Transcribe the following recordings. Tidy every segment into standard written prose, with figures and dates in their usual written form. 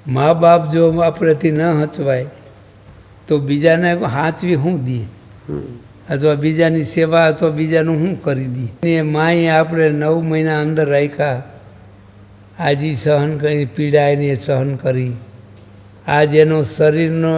મા બાપ જો આપણાથી ન હચવાય તો બીજાને હાંચવી શું દઈએ, અથવા બીજાની સેવા અથવા બીજાનું શું કરી દઈએ. માએ આપણે 9 મહિના અંદર રાખ્યા, આજે સહન કરી, પીડા એની સહન કરી, આજ એનો શરીરનો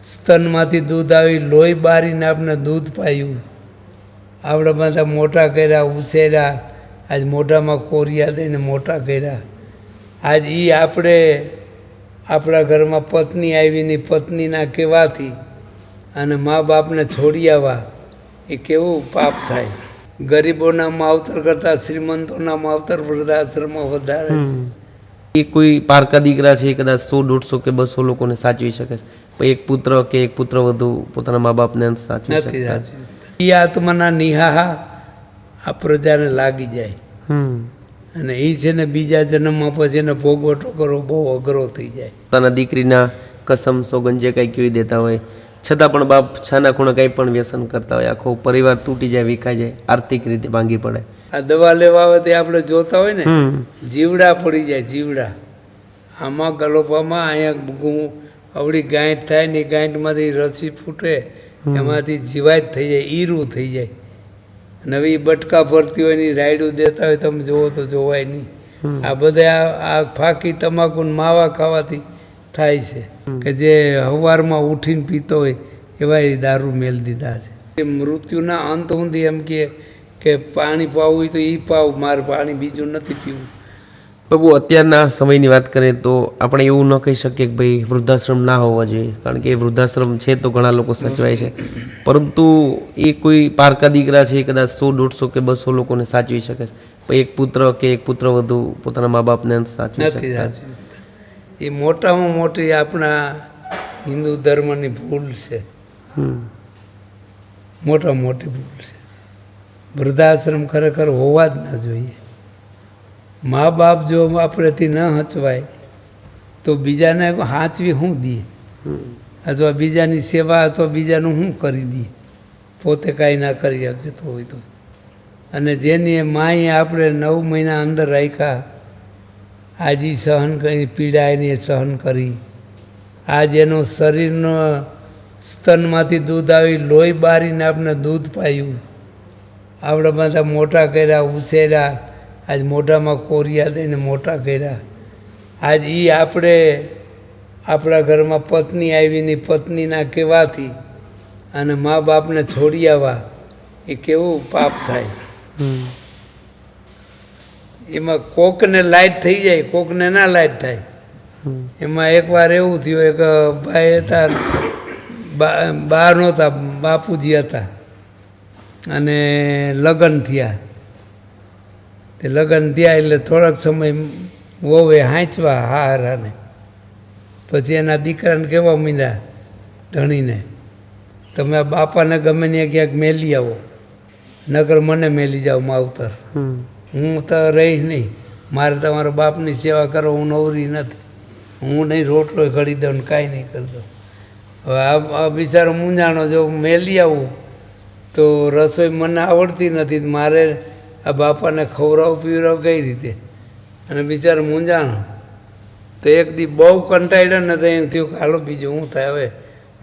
સ્તનમાંથી દૂધ આવી લોહી બારીને આપણે દૂધ પાયું, આપણે બધા મોટા કર્યા, ઉછેર્યા, આજ મોઢામાં કોરિયા દઈને મોટા કર્યા. આજ એ આપણે આપણા ઘરમાં પત્ની આવીને પત્નીના કહેવાથી અને મા બાપને છોડી આવવા એ કેવું પાપ થાય. ગરીબોના માવતર કરતાં શ્રીમંતોના માવતર વૃદ્ધાશ્રમમાં વધારે છે. એ કોઈ પારકા દીકરા છે, કદાચ 100, 150 કે 200 લોકોને સાચવી શકે છે, પણ એક પુત્ર કે એક પુત્ર વધુ પોતાના મા બાપને સાચવી નથી શકતા. સાચવી. એ આત્માના નિહાહા આ પ્રજાને લાગી જાય અને એ છે ને બીજા જન્મમાં પછી એને ભોગવટો કરવો બહુ અઘરો થઈ જાય. પોતાના દીકરીના કસમ સોગંદ જે કંઈ કહી દેતા હોય છતાં પણ બાપ છાના ખૂણે કંઈ પણ વ્યસન કરતા હોય, આખો પરિવાર તૂટી જાય, વિખાઈ જાય, આર્થિક રીતે ભાંગી પડે. આ દવા લેવા આવે તે આપણે જોતા હોય ને, જીવડા પડી જાય, જીવડા આમાં ગલોપામાં અહીંયા અવળી ગાંઠ થાય ને, ગાંઠમાંથી રસી ફૂટે, એમાંથી જીવાત થઈ જાય, ઈરું થઈ જાય. નવી બટકા ભરતી હોય ની રાયડું દેતા હોય, તમે જોવો તો જોવાય નહીં. આ બધા આ ફાકી તમાકુ માવા ખાવાથી થાય છે કે જે સવારમાં ઉઠીને પીતો હોય એવા એ દારૂ મેળ દીધા છે. મૃત્યુના અંત સુધી એમ કે પાણી પાવું હોય તો એ પાવ, મારે પાણી બીજું નથી પીવું. બાબુ, અત્યારના સમયની વાત કરીએ તો આપણે એવું ન કહી શકીએ કે ભાઈ વૃદ્ધાશ્રમ ના હોવા જોઈએ, કારણ કે વૃદ્ધાશ્રમ છે તો ઘણા લોકો સચવાય છે, પરંતુ એ કોઈ પારકા દીકરા છે, કદાચ 100, 150 કે 200 લોકોને સાચવી શકે છે, પણ એક પુત્ર કે એક પુત્ર વધુ પોતાના મા બાપને સાચવી નથી શકતા. સાચવી. એ મોટામાં મોટી આપણા હિન્દુ ધર્મની ભૂલ છે, મોટામાં મોટી ભૂલ છે. વૃદ્ધાશ્રમ ખરેખર હોવા જ ના જોઈએ. મા બાપ જો આપણાથી ન હચવાય તો બીજાને હાંચવી શું દઈએ, અથવા બીજાની સેવા અથવા બીજાનું શું કરી દઈએ, પોતે કાંઈ ના કરી શકતો હોય તો. અને જેની માએ આપણે 9 મહિના અંદર રાખ્યા, આજે સહન કરી, પીડા એની સહન કરી, આજ એનો શરીરનો સ્તનમાંથી દૂધ આવી લોહી બારીને આપણે દૂધ પાયું, આપણે બધા મોટા કર્યા, ઉછેર્યા, આજ મોઢામાં કોરિયા દઈને મોટા કર્યા. આજ એ આપણે આપણા ઘરમાં પત્ની આવીને પત્નીના કહેવાથી અને મા બાપને છોડી આવવા એ કેવું પાપ થાય. એમાં કોકને લાઈટ થઈ જાય, કોકને ના લાઈટ થાય. એમાં એકવાર એવું થયું, એક ભાઈ હતા, બહાર નહોતા, બાપુજી હતા, અને લગ્ન થયા. તે લગ્ન થયા એટલે થોડાક સમય વહુએ હાંચવા હારાને, પછી એના દીકરાને કહેવા માંડ્યા ધણીને, તમે આ બાપાને ગમે ને ક્યાંક મેલી આવો, નકર મને મેલી જાઓ માવતર, હું તો રહીશ નહીં, મારે તમારા બાપની સેવા કરો, હું નવરી નથી, હું નહીં રોટલો ઘડી દઉં ને કાંઈ નહીં કરી દઉં. હવે આ બિચારો મૂંઝાણો, જો મેલી આવું તો રસોઈ મને આવડતી નથી, મારે આ બાપાને ખવડાવ પીવડાવ કઈ રીતે, અને બિચારો મૂંઝાણો. તો એક દી બહુ કંટાળ્યો ને તો એમ થયું કે હાલો બીજું શું થાય, હવે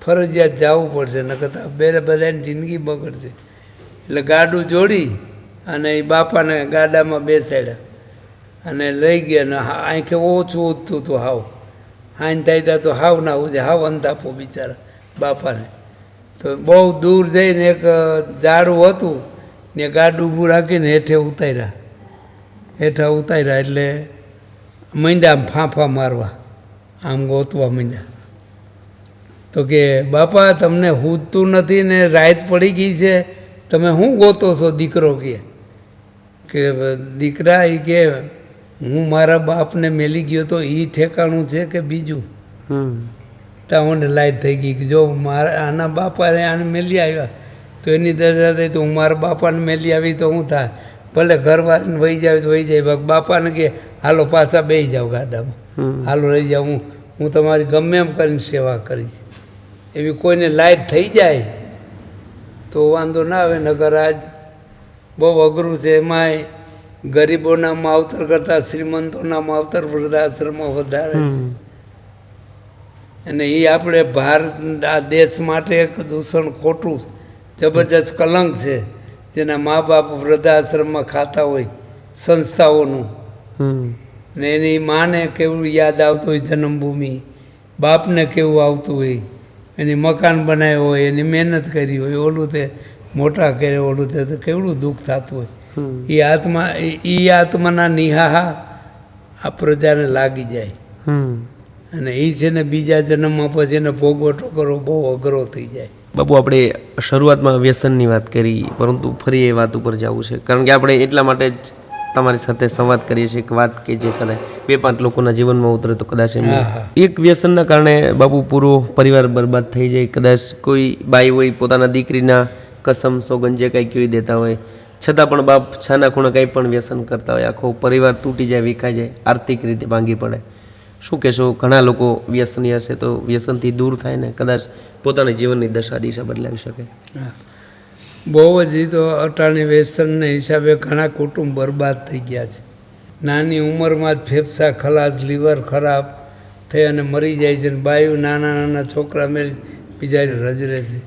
ફરજિયાત જવું પડશે, નકર તો બધાની જિંદગી બગડશે. એટલે ગાડું જોડી અને એ બાપાને ગાડામાં બેસાડ્યા અને લઈ ગયા. ને આંખે ઓછું ઉઠતું હતું, હાવ હાંજ થાય તો હાવ ના ઉજે, હાવ અંતાપો બિચારા બાપાને. તો બહુ દૂર જઈને એક ઝાડું હતું ને ગાડું ઊભું રાખીને હેઠે ઉતાર્યા, હેઠા ઉતાર્યા એટલે માંડ્યા આમ ફાંફા મારવા, આમ ગોતવા માંડ્યા. તો કે બાપા તમને હૂજતું નથી ને રાત પડી ગઈ છે, તમે શું ગોતો છો દીકરો? કે દીકરા એ કે હું મારા બાપને મેલી ગયો તો એ ઠેકાણું છે કે બીજું? તાઓને લાઈટ થઈ ગઈ કે જો મારા આના બાપાને આને મેલી આવ્યા તો એની દશા થઈ, તો હું મારા બાપાને મેલી આવી તો શું થાય? ભલે ઘરવાળીને વહી જાય તો વહી જાય, બાપાને કે હાલો પાછા બેસી જાઓ ગાડામાં, હાલો રહી જાઓ, હું તમારી ગમે એમ કરીને સેવા કરીશ. એવી કોઈને લાઈટ થઈ જાય તો વાંધો ના આવે, નગર આજ બહુ અઘરું છે. એમાંય ગરીબોના માવતર કરતાં શ્રીમંતોના માવતર વૃદ્ધાશ્રમમાં વધારે છે. અને એ આપણે ભારત આ દેશ માટે એક દૂષણ ખોટું જબરજસ્ત કલંક છે. જેના મા બાપ વૃદ્ધાશ્રમમાં ખાતા હોય સંસ્થાઓનું, ને એની માને કેવું યાદ આવતું હોય જન્મભૂમિ, બાપને કેવું આવતું હોય, એની મકાન બનાવ્યો હોય, એની મહેનત કરી હોય, ઓલું તે મોટા કરે, ઓલું તે તો કેવડું દુઃખ થતું હોય. એ આત્માના નિહાહા આ પ્રજાને લાગી જાય. અને એ છે ને બીજા જન્મમાં પછી એને ભોગવટો કરવો બહુ અઘરો થઈ જાય. બાપુ, આપણે શરૂઆતમાં વ્યસનની વાત કરી, પરંતુ ફરી એ વાત ઉપર જવું છે, કારણ કે આપણે એટલા માટે જ તમારી સાથે સંવાદ કરીએ છીએ કે વાત કે જે કદાચ 2-5 લોકોના જીવનમાં ઉતરે તો કદાચ એમ એક વ્યસનના કારણે બાપુ પૂરો પરિવાર બરબાદ થઈ જાય. કદાચ કોઈ બાઈ હોય પોતાના દીકરીના કસમ સોગંદ જે કંઈ કહી દેતા હોય, છતાં પણ બાપ છાના ખૂણે કંઈ પણ વ્યસન કરતા હોય, આખો પરિવાર તૂટી જાય, વિખાઈ જાય, આર્થિક રીતે ભાંગી પડે. શું કહેશો? ઘણા લોકો વ્યસની હશે તો વ્યસનથી દૂર થાય ને કદાચ પોતાની જીવનની દશા દિશા બદલાવી શકે. બહુ જ તો અટાણી વ્યસનને હિસાબે ઘણા કુટુંબ બરબાદ થઈ ગયા છે. નાની ઉંમરમાં જ ફેફસા ખલાસ, લીવર ખરાબ થઈ અને મરી જાય છે. બાયું નાના નાના છોકરા મેં બિચારી રજરે છે.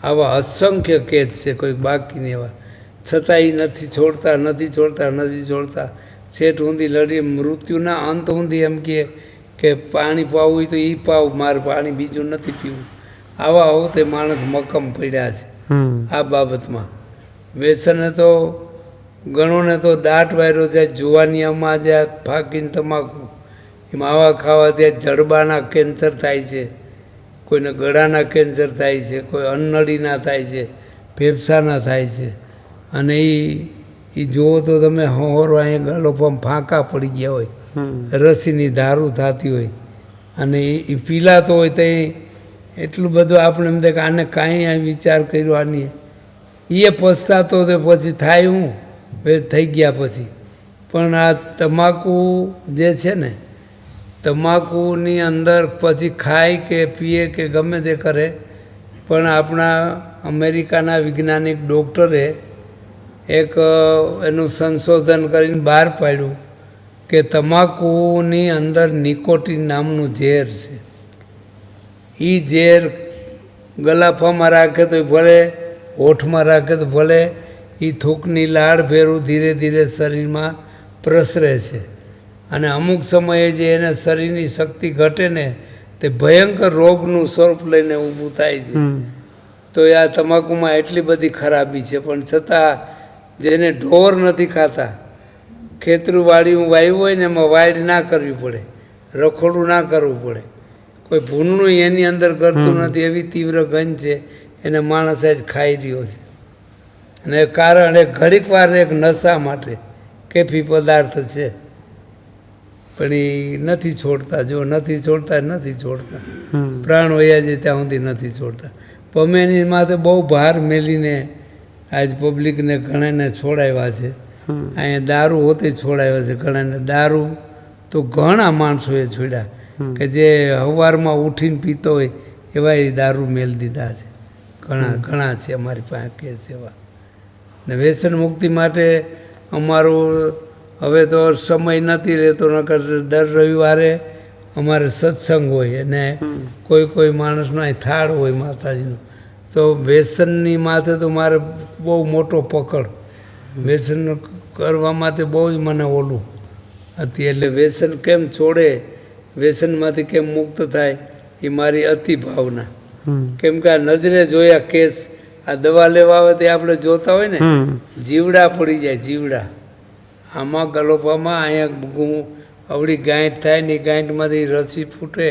આવા અસંખ્ય કેસ છે, કોઈ બાકી નહીં એવા. છતાંય નથી છોડતા. શેઠ ઊંધી લડી મૃત્યુના અંત ઊંધી એમ કે પાણી પાવું હોય તો એ પાવ, મારે પાણી બીજું નથી પીવું. આવા આવું તે માણસ મક્કમ પડ્યા છે આ બાબતમાં. વ્યસને તો ગણોને તો દાટ વાયરો જાય. જુવાનિયામાં જ્યાં ફાકીને તમાકુ, એમાં આવા ખાવાથી જડબાના કેન્સર થાય છે, કોઈને ગળાના કેન્સર થાય છે, કોઈ અન્નળીના થાય છે, ફેફસાના થાય છે. અને એ જુઓ તો તમે હોરો અહીંયા ગાલોપમાં ફાંકા પડી ગયા હોય, રસીની ધારું થતી હોય, અને એ પીલાતો હોય તો એટલું બધું આપણે એમ થાય કે આને કાંઈ આ વિચાર કર્યો આની, એ પછતાતો તો પછી થાય હું થઈ ગયા પછી. પણ આ તમાકુ જે છે ને, તમાકુની અંદર પછી ખાય કે પીએ કે ગમે તે કરે, પણ આપણા અમેરિકાના વૈજ્ઞાનિક ડૉક્ટરે એક એનું સંશોધન કરીને બહાર પાડ્યું કે તમાકુની અંદર નિકોટીન નામનું ઝેર છે. એ ઝેર ગલાફામાં રાખે તો ભલે, હોઠમાં રાખે તો ભલે, એ થૂકની લાળ ભેરું ધીરે ધીરે શરીરમાં પ્રસરે છે. અને અમુક સમયે જે એને શરીરની શક્તિ ઘટે ને, તે ભયંકર રોગનું સ્વરૂપ લઈને ઊભું થાય છે. તો આ તમાકુમાં એટલી બધી ખરાબી છે. પણ છતાં જેને ઢોર નથી ખાતા, ખેતરું વાળ્યું વાવ્યું હોય ને એમાં વાડ ના કરવી પડે, રખોડું ના કરવું પડે, કોઈ ભૂનનું એની અંદર કરતું નથી, એવી તીવ્ર ગંધ છે, એને માણસ જ ખાઈ રહ્યો છે. અને કારણ એક ઘડીક વાર એક નશા માટે કેફી પદાર્થ છે, પણ એ નથી છોડતા. જો નથી છોડતા, પ્રાણ વયા જાય ત્યાં સુધી નથી છોડતા. પમેની માથે બહુ ભાર મેલીને આજ પબ્લિકને ઘણાને છોડાવ્યા છે. અહીંયા દારૂ હોતે છોડાવ્યા છે ઘણાને. દારૂ તો ઘણા માણસોએ છોડ્યા કે જે સવારમાં ઉઠીને પીતો હોય એવા એ દારૂ મેલ દીધા છે. ઘણા છે અમારી પાસે કેસ એવા. ને વ્યસન મુક્તિ માટે અમારું હવે તો સમય નથી રહેતો, નકર દર રવિવારે અમારે સત્સંગ હોય અને કોઈ માણસનો અહીં થાળ હોય માતાજીનો. તો વ્યસનની માથે તો મારે બહુ મોટો પકડ, વ્યસન કરવા માટે બહુ જ મને ઓલું હતી. એટલે વ્યસન કેમ છોડે, વ્યસનમાંથી કેમ મુક્ત થાય, એ મારી અતિ ભાવના. કેમ કે આ નજરે જોયા કેસ, આ દવા લેવા આવે તે આપણે જોતા હોય ને, જીવડા પડી જાય, જીવડા આમાં ગલોપામાં. અહીંયા અવળી ગાંઠ થાય ને, ગાંઠમાંથી રસી ફૂટે,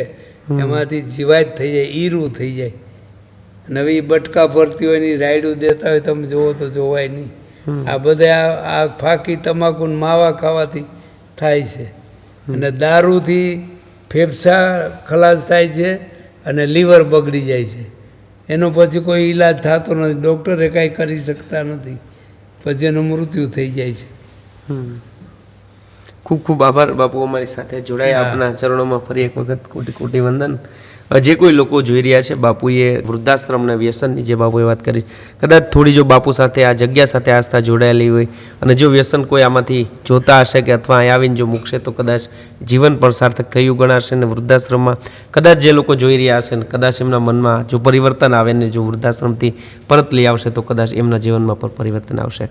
એમાંથી જીવાત થઈ જાય, ઈરું થઈ જાય. નવી બટકા ભરતી હોય ની રાયડું દેતા હોય, તમે જોવો તો જોવાય નહીં. આ બધા આ ફાકી તમાકુ માવા ખાવાથી થાય છે. અને દારૂથી ફેફસા ખલાસ થાય છે અને લીવર બગડી જાય છે. એનો પછી કોઈ ઈલાજ થતો નથી, ડૉક્ટરે કાંઈ કરી શકતા નથી, પછી એનું મૃત્યુ થઈ જાય છે. ખૂબ ખૂબ આભાર બાપુ અમારી સાથે જોડાયા. આપના ચરણોમાં ફરી એક વખત કોટી કોટી વંદન. જે કોઈ લોકો જોઈ રહ્યા છે, બાપુએ વૃદ્ધાશ્રમના વ્યસનની જે બાપુએ વાત કરી, કદાચ થોડી જો બાપુ સાથે આ જગ્યા સાથે આસ્થા જોડાયેલી હોય અને જો વ્યસન કોઈ આમાંથી જોતા હશે કે અથવા અહીં આવીને જો મૂકશે તો કદાચ જીવન પણ સાર્થક થયું ગણાશે. અને વૃદ્ધાશ્રમમાં કદાચ જે લોકો જોઈ રહ્યા હશે ને કદાચ એમના મનમાં જો પરિવર્તન આવે ને જો વૃદ્ધાશ્રમથી પરત લઈ આવશે તો કદાચ એમના જીવનમાં પણ પરિવર્તન આવશે.